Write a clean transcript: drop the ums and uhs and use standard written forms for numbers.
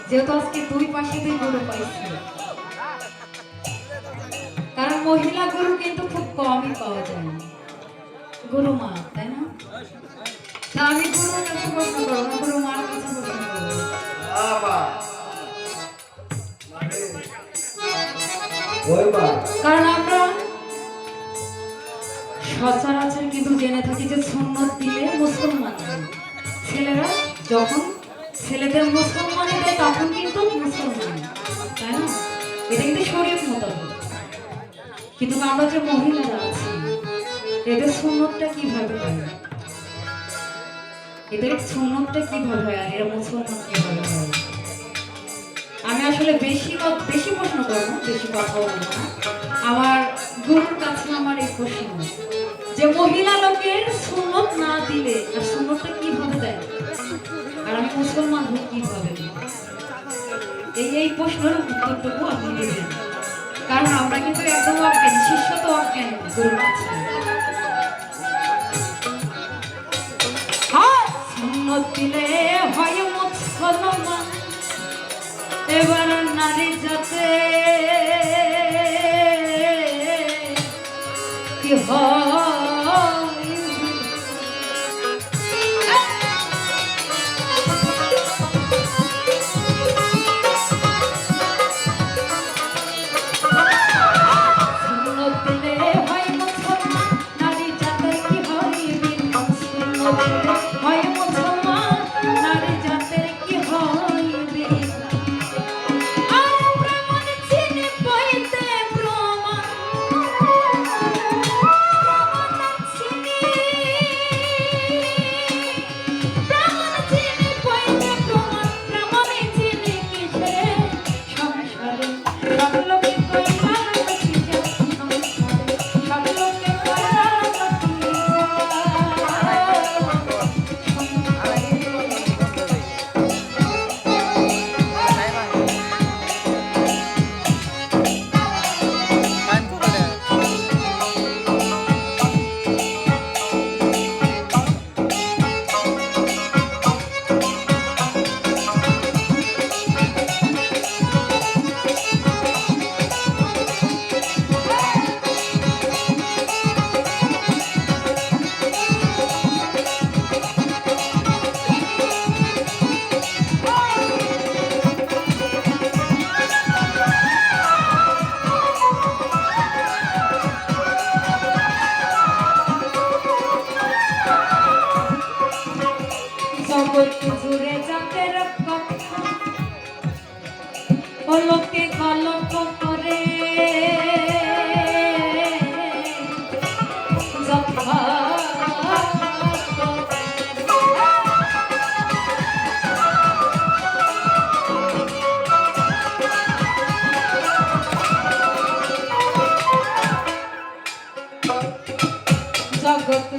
যেহেতু আজকে দুই পাশে দুই গরু পাইছি, কারণ মহিলা গরু কিন্তু খুব কমই পাওয়া যায়, গরু মা, তাই না? তা আমি গরুর কাছে প্রশ্ন করবো না, গরু মার কাছে প্রশ্ন করবো। কারণ আমরা সচরাচর কিন্তু জেনে থাকি যে সুন্নত দিলে মুসলমান ছেলেরা যখন ছেলেদের মুসলমানে দেয় তখন কিন্তু মুসলমান, তাই না? এটা কিন্তু শরীয়ত মোতাবেক। কিন্তু আমরা যে মহিলারা আছি এদের সুন্নতটা কিভাবে হয়, এদের সুন্নতটা কিভাবে হয়, আর এরা মুসলমান কিভাবে হয়? আমি আসলে বেশি প্রশ্ন করবো, বেশি কথা বলবো না। আমার গুরুর কাছে আমার এই প্রশ্ন যে মহিলা লোকের সুন্নত না দিলে আর সুন্নতটা কিভাবে দেয়, আর আমি মুসলমান হই কিভাবে, এই প্রশ্নের উত্তরটুকু আপনি দেবেন। কারণ আমরা কিন্তু একদম অজ্ঞান, শিষ্য তো অজ্ঞান গুরুর কাছে। সুন্নত দিলে হয় মুসলমান, এবার নারী জাতে কি হয়? জুড়ে জাতের কথা লোকে গল্প করে, জগৎ